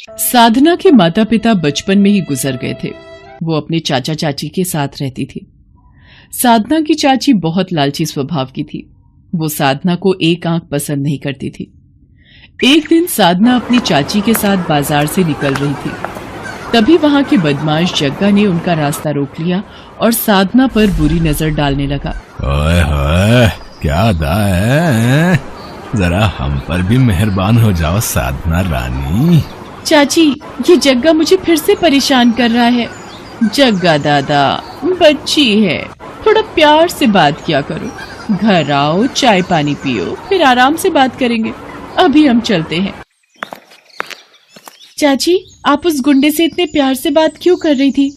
साधना के माता पिता बचपन में ही गुजर गए थे। वो अपने चाचा चाची के साथ रहती थी। साधना की चाची बहुत लालची स्वभाव की थी। वो साधना को एक आंख पसंद नहीं करती थी। एक दिन साधना अपनी चाची के साथ बाजार से निकल रही थी। तभी वहां के बदमाश जग्गा ने उनका रास्ता रोक लिया और साधना पर बुरी नजर डालने लगा। ओए होए, क्या अदा है? जरा हम पर भी मेहरबान हो जाओ साधना रानी। चाची, ये जग्गा मुझे फिर से परेशान कर रहा है। जग्गा दादा, बच्ची है, थोड़ा प्यार से बात किया करो। घर आओ, चाय पानी पियो, फिर आराम से बात करेंगे। अभी हम चलते हैं। चाची, आप उस गुंडे से इतने प्यार से बात क्यों कर रही थी?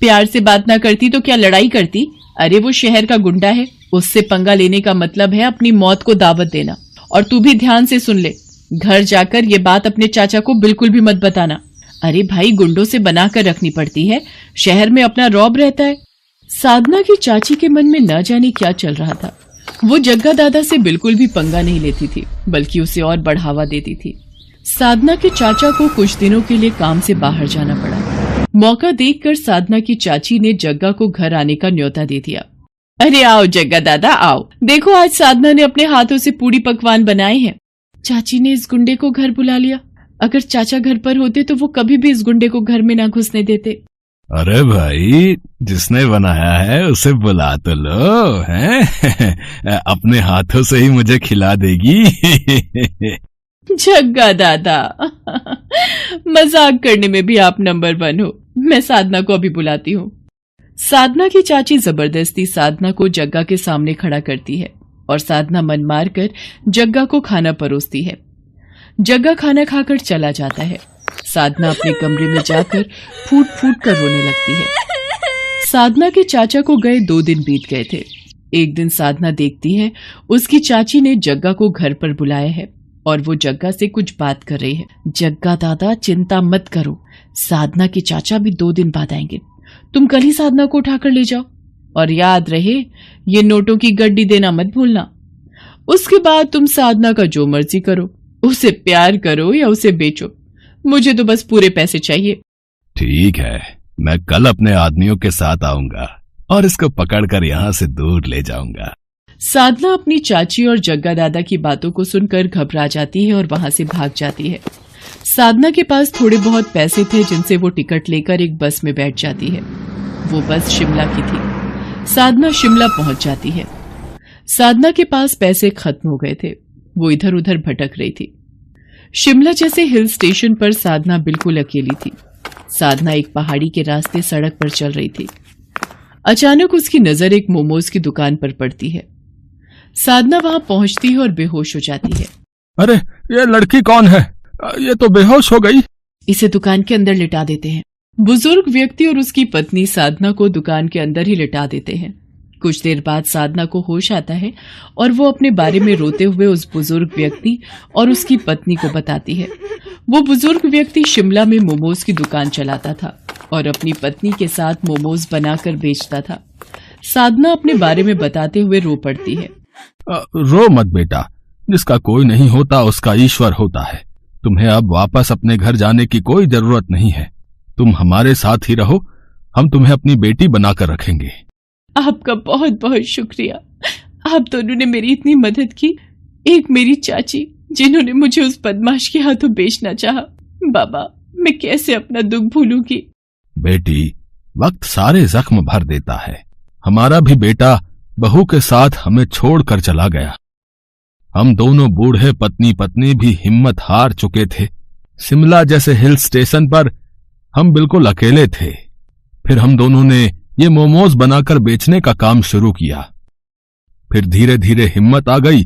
प्यार से बात ना करती तो क्या लड़ाई करती? अरे वो शहर का गुंडा है, उससे पंगा लेने का मतलब है अपनी मौत को दावत देना। और तू भी ध्यान से सुन ले, घर जाकर ये बात अपने चाचा को बिल्कुल भी मत बताना। अरे भाई, गुंडों से बना कर रखनी पड़ती है, शहर में अपना रौब रहता है। साधना की चाची के मन में न जाने क्या चल रहा था। वो जग्गा दादा से बिल्कुल भी पंगा नहीं लेती थी, बल्कि उसे और बढ़ावा देती थी। साधना के चाचा को कुछ दिनों के लिए काम से बाहर जाना पड़ा। मौका देखकर साधना की चाची ने जग्गा को घर आने का न्योता दे दिया। अरे आओ जग्गा दादा, आओ, देखो आज साधना ने अपने हाथों से पूरी पकवान बनाए हैं। चाची ने इस गुंडे को घर बुला लिया। अगर चाचा घर पर होते तो वो कभी भी इस गुंडे को घर में ना घुसने देते। अरे भाई, जिसने बनाया है उसे बुला तो लो, हैं? अपने हाथों से ही मुझे खिला देगी। जग्गा दादा, मजाक करने में भी आप नंबर 1 हो। मैं साधना को अभी बुलाती हूँ। साधना की चाची जबरदस्ती साधना को जग्गा के सामने खड़ा करती है और साधना मन मार कर जग्गा को खाना परोसती है। जग्गा खाना खाकर चला जाता है। साधना अपने कमरे में जाकर फूट फूट कर रोने लगती है। साधना के चाचा को गए 2 दिन बीत गए थे। एक दिन साधना देखती है उसकी चाची ने जग्गा को घर पर बुलाया है और वो जग्गा से कुछ बात कर रही है। जग्गा दादा, चिंता मत करो, साधना के चाचा भी 2 दिन बाद आएंगे। तुम कल ही साधना को उठाकर ले जाओ और याद रहे, ये नोटों की गड्डी देना मत भूलना। उसके बाद तुम साधना का जो मर्जी करो, उसे प्यार करो या उसे बेचो, मुझे तो बस पूरे पैसे चाहिए। ठीक है, मैं कल अपने आदमियों के साथ आऊंगा और इसको पकड़कर यहाँ से दूर ले जाऊंगा। साधना अपनी चाची और जग्गा दादा की बातों को सुनकर घबरा जाती है और वहां से भाग जाती है। साधना के पास थोड़े बहुत पैसे थे जिनसे वो टिकट लेकर एक बस में बैठ जाती है। वो बस शिमला की थी। साधना शिमला पहुंच जाती है। साधना के पास पैसे खत्म हो गए थे। वो इधर उधर भटक रही थी। शिमला जैसे हिल स्टेशन पर साधना बिल्कुल अकेली थी। साधना एक पहाड़ी के रास्ते सड़क पर चल रही थी। अचानक उसकी नजर एक मोमोज की दुकान पर पड़ती है। साधना वहां पहुंचती है और बेहोश हो जाती है। अरे, ये लड़की कौन है? ये तो बेहोश हो गई। इसे दुकान के अंदर लिटा देते हैं। बुजुर्ग व्यक्ति और उसकी पत्नी साधना को दुकान के अंदर ही लिटा देते हैं। कुछ देर बाद साधना को होश आता है और वो अपने बारे में रोते हुए उस बुजुर्ग व्यक्ति और उसकी पत्नी को बताती है। वो बुजुर्ग व्यक्ति शिमला में मोमोज की दुकान चलाता था और अपनी पत्नी के साथ मोमोज बनाकर बेचता था। साधना अपने बारे में बताते हुए रो पड़ती है। रो मत बेटा, जिसका कोई नहीं होता उसका ईश्वर होता है। तुम्हें अब वापस अपने घर जाने की कोई जरूरत नहीं है। तुम हमारे साथ ही रहो, हम तुम्हें अपनी बेटी बनाकर रखेंगे। आपका बहुत बहुत शुक्रिया। आप दोनों ने मेरी इतनी मदद की। एक मेरी चाची जिन्होंने मुझे उस बदमाश के हाथों बेचना चाहा। बाबा, मैं कैसे अपना दुख भूलूंगी। बेटी, वक्त सारे जख्म भर देता है। हमारा भी बेटा बहू के साथ हमें छोड़कर चला गया। हम दोनों बूढ़े पत्नी पत्नी भी हिम्मत हार चुके थे। शिमला जैसे हिल स्टेशन पर हम बिल्कुल अकेले थे। फिर हम दोनों ने ये मोमोज बनाकर बेचने का काम शुरू किया। फिर धीरे धीरे हिम्मत आ गई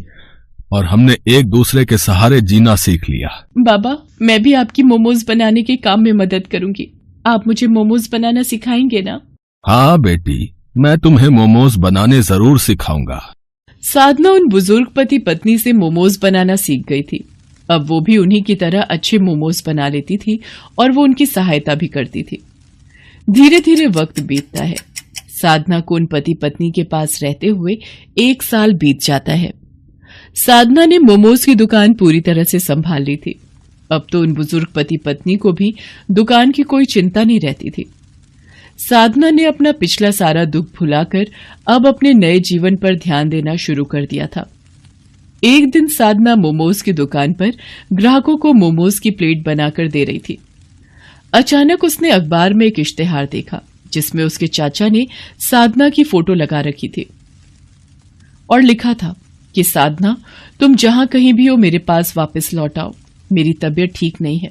और हमने एक दूसरे के सहारे जीना सीख लिया। बाबा, मैं भी आपकी मोमोज बनाने के काम में मदद करूंगी। आप मुझे मोमोज बनाना सिखाएंगे ना? हाँ बेटी, मैं तुम्हें मोमोज बनाने जरूर सिखाऊंगा। साधना उन बुजुर्ग पति पत्नी से मोमोज बनाना सीख गई थी। अब वो भी उन्हीं की तरह अच्छे मोमोज बना लेती थी और वो उनकी सहायता भी करती थी। धीरे धीरे वक्त बीतता है। साधना को उन पति पत्नी के पास रहते हुए 1 साल बीत जाता है। साधना ने मोमोज की दुकान पूरी तरह से संभाल ली थी। अब तो उन बुजुर्ग पति पत्नी को भी दुकान की कोई चिंता नहीं रहती थी। साधना ने अपना पिछला सारा दुख भुलाकर अब अपने नए जीवन पर ध्यान देना शुरू कर दिया था। एक दिन साधना मोमोज की दुकान पर ग्राहकों को मोमोज की प्लेट बनाकर दे रही थी। अचानक उसने अखबार में एक इश्तेहार देखा जिसमें उसके चाचा ने साधना की फोटो लगा रखी थी और लिखा था कि साधना, तुम जहां कहीं भी हो मेरे पास वापस लौट आओ, मेरी तबीयत ठीक नहीं है।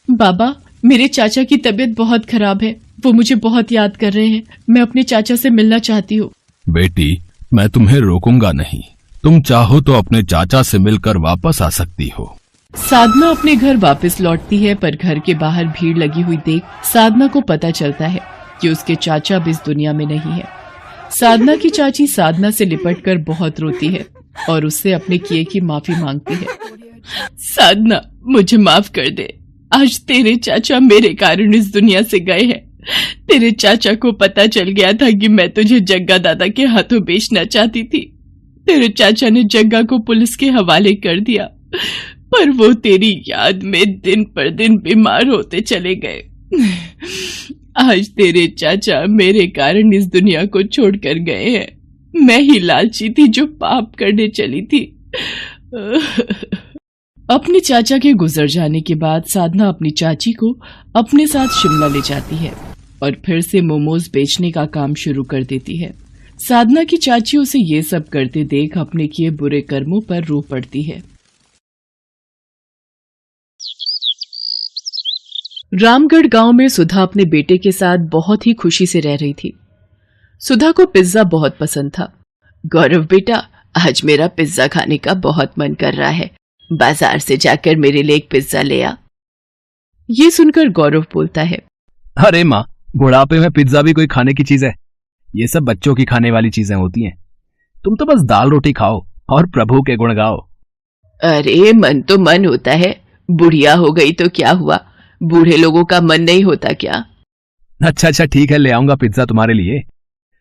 बाबा, मेरे चाचा की तबीयत बहुत खराब है, वो मुझे बहुत याद कर रहे हैं, मैं अपने चाचा से मिलना चाहती हूँ। बेटी, मैं तुम्हें रोकूंगा नहीं, तुम चाहो तो अपने चाचा से मिलकर वापस आ सकती हो। साधना अपने घर वापस लौटती है, पर घर के बाहर भीड़ लगी हुई देख साधना को पता चलता है कि उसके चाचा अब इस दुनिया में नहीं है। साधना की चाची साधना से लिपटकर बहुत रोती है और उससे अपने किए की माफी मांगती है। साधना, मुझे माफ कर दे, आज तेरे चाचा मेरे कारण इस दुनिया से गए हैं। तेरे चाचा को पता चल गया था कि मैं तुझे जग्गा दादा के हाथों बेचना चाहती थी। तेरे चाचा ने जग्गा को पुलिस के हवाले कर दिया, पर वो तेरी याद में दिन पर दिन बीमार होते चले गए। आज तेरे चाचा मेरे कारण इस दुनिया को छोड़कर गए हैं। मैं ही लालची थी जो पाप करने चली थी। अपने चाचा के गुजर जाने के बाद साधना अपनी चाची को अपने साथ शिमला ले जाती है और फिर से मोमोज बेचने का काम शुरू कर देती है। साधना की चाची उसे ये सब करते देख अपने किए बुरे कर्मों पर रो पड़ती है। रामगढ़ गांव में सुधा अपने बेटे के साथ बहुत ही खुशी से रह रही थी। सुधा को पिज्जा बहुत पसंद था। गौरव बेटा, आज मेरा पिज्जा खाने का बहुत मन कर रहा है, बाजार से जाकर मेरे लिए एक पिज्जा ले आ। ये सुनकर गौरव बोलता है, अरे माँ, बुढ़ापे में पिज्जा भी कोई खाने की चीज है? ये सब बच्चों की खाने वाली चीजें होती हैं। तुम तो बस दाल रोटी खाओ और प्रभु के गुण गाओ। अरे मन तो मन होता है, बुढ़िया हो गई तो क्या हुआ, बूढ़े लोगों का मन नहीं होता क्या? अच्छा ठीक है, ले आऊंगा पिज्जा तुम्हारे लिए।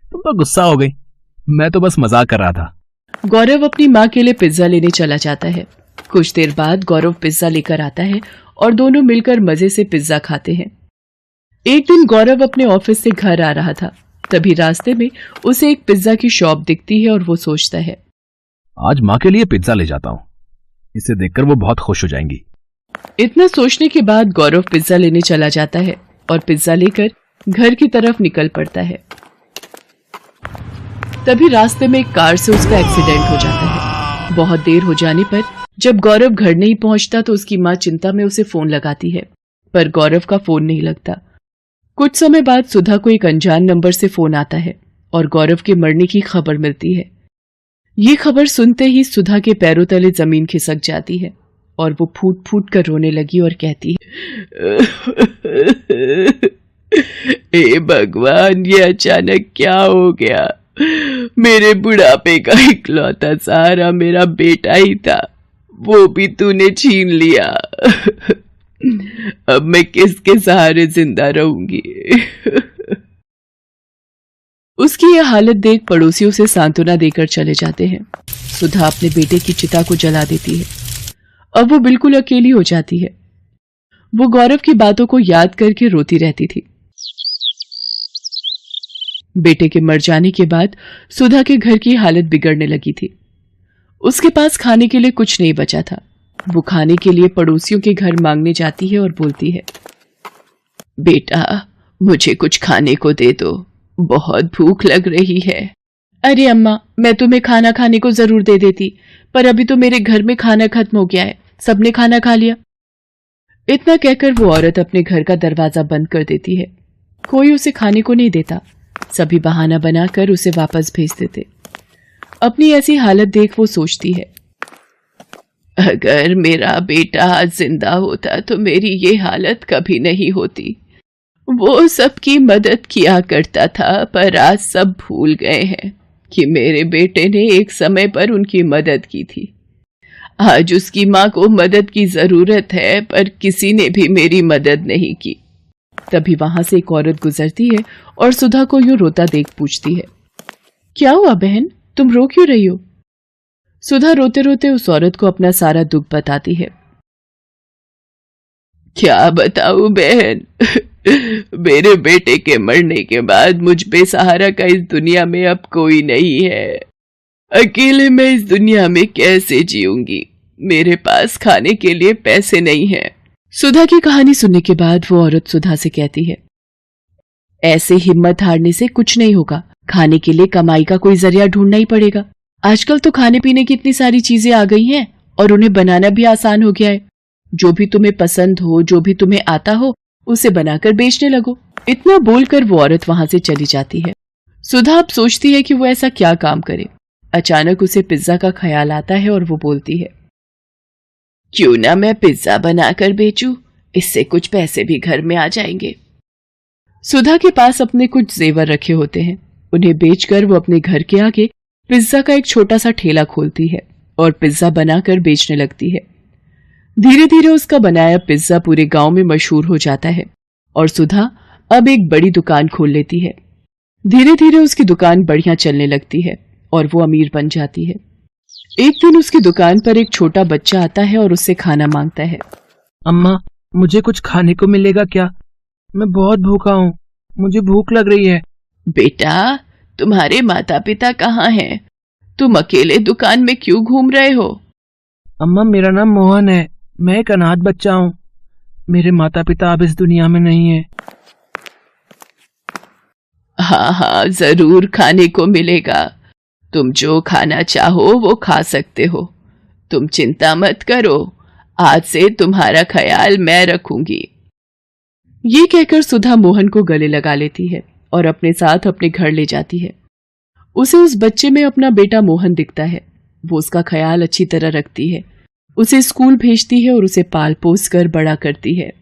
तुम तो गुस्सा हो गई, मैं तो बस मजाक कर रहा था। गौरव अपनी माँ के लिए पिज्जा लेने चला जाता है। कुछ देर बाद गौरव पिज्जा लेकर आता है और दोनों मिलकर मजे से पिज्जा खाते हैं। एक दिन गौरव अपने ऑफिस से घर आ रहा था, तभी रास्ते में उसे एक पिज्जा की शॉप दिखती है और वो सोचता है, आज माँ के लिए पिज्जा ले जाता हूँ, इसे देखकर वो बहुत खुश हो जाएंगी। इतना सोचने के बाद गौरव पिज्जा लेने चला जाता है और पिज्जा लेकर घर की तरफ निकल पड़ता है। तभी रास्ते में एक कार से उसका एक्सीडेंट हो जाता है। बहुत देर हो जाने पर जब गौरव घर नहीं पहुंचता तो उसकी माँ चिंता में उसे फोन लगाती है, पर गौरव का फोन नहीं लगता। कुछ समय बाद सुधा को एक अनजान नंबर से फोन आता है और गौरव के मरने की खबर मिलती है। ये खबर सुनते ही सुधा के पैरों तले जमीन खिसक जाती है और वो फूट फूट कर रोने लगी और कहती है, हे भगवान, ये अचानक क्या हो गया? मेरे बुढ़ापे का इकलौता सहारा मेरा बेटा ही था, वो भी तूने छीन लिया। अब मैं किसके सहारे जिंदा रहूंगी? उसकी यह हालत देख पड़ोसियों से सांत्वना देकर चले जाते हैं। सुधा अपने बेटे की चिता को जला देती है। अब वो बिल्कुल अकेली हो जाती है। वो गौरव की बातों को याद करके रोती रहती थी। बेटे के मर जाने के बाद सुधा के घर की हालत बिगड़ने लगी थी। उसके पास खाने के लिए कुछ नहीं बचा था। वो खाने के लिए पड़ोसियों के घर मांगने जाती है और बोलती है, बेटा मुझे कुछ खाने को दे दो, बहुत भूख लग रही है। अरे अम्मा, मैं तुम्हें खाना खाने को जरूर दे देती, पर अभी तो मेरे घर में खाना खत्म हो गया है, सबने खाना खा लिया। इतना कहकर वो औरत अपने घर का दरवाजा बंद कर देती है। कोई उसे खाने को नहीं देता, सभी बहाना बनाकर उसे वापस भेज देते। अपनी ऐसी हालत देख वो सोचती है, अगर मेरा बेटा आज जिंदा होता तो मेरी ये हालत कभी नहीं होती। वो सबकी मदद किया करता था, पर आज सब भूल गए हैं कि मेरे बेटे ने एक समय पर उनकी मदद की थी। आज उसकी माँ को मदद की जरूरत है, पर किसी ने भी मेरी मदद नहीं की। तभी वहां से एक औरत गुजरती है और सुधा को यूं रोता देख पूछती है, क्या हुआ बहन, तुम रो क्यों रही हो? सुधा रोते रोते उस औरत को अपना सारा दुख बताती है। क्या बताऊं बहन, मेरे बेटे के मरने के बाद मुझ बेसहारा का इस दुनिया में अब कोई नहीं है। अकेले मैं इस दुनिया में कैसे जीऊंगी? मेरे पास खाने के लिए पैसे नहीं हैं। सुधा की कहानी सुनने के बाद वो औरत सुधा से कहती है, ऐसे हिम्मत हारने से कुछ नहीं होगा। खाने के लिए कमाई का कोई जरिया ढूंढना ही पड़ेगा। आजकल तो खाने पीने की इतनी सारी चीजें आ गई हैं और उन्हें बनाना भी आसान हो गया है। जो भी तुम्हें पसंद हो, जो भी तुम्हें आता हो, उसे बनाकर बेचने लगो। इतना बोलकर वो औरत वहां से चली जाती है। सुधा अब सोचती है कि वो ऐसा क्या काम करे। अचानक उसे पिज्जा का ख्याल आता है और वो बोलती है, क्यों ना मैं पिज्जा बनाकर बेचूं, इससे कुछ पैसे भी घर में आ जाएंगे। सुधा के पास अपने कुछ जेवर रखे होते हैं। उन्हें बेचकर वो अपने घर के आगे पिज्जा का एक छोटा सा ठेला खोलती है और पिज्जा बनाकर बेचने लगती है। धीरे धीरे उसका बनाया पिज्जा पूरे गांव में मशहूर हो जाता है और सुधा अब एक बड़ी दुकान खोल लेती है। धीरे धीरे उसकी दुकान बढ़िया चलने लगती है और वो अमीर बन जाती है। एक दिन उसकी दुकान पर एक छोटा बच्चा आता है और उससे खाना मांगता है। अम्मा, मुझे कुछ खाने को मिलेगा क्या? मैं बहुत भूखा हूँ, मुझे भूख लग रही है। बेटा, तुम्हारे माता पिता कहाँ हैं? तुम अकेले दुकान में क्यों घूम रहे हो? अम्मा, मेरा नाम मोहन है, मैं एक अनाथ बच्चा हूँ। मेरे माता पिता अब इस दुनिया में नहीं है। हाँ हाँ, जरूर खाने को मिलेगा। तुम जो खाना चाहो वो खा सकते हो। तुम चिंता मत करो, आज से तुम्हारा ख्याल मैं रखूंगी। ये कहकर सुधा मोहन को गले लगा लेती है और अपने साथ अपने घर ले जाती है। उसे उस बच्चे में अपना बेटा मोहन दिखता है। वो उसका ख्याल अच्छी तरह रखती है, उसे स्कूल भेजती है और उसे पाल पोस कर बड़ा करती है।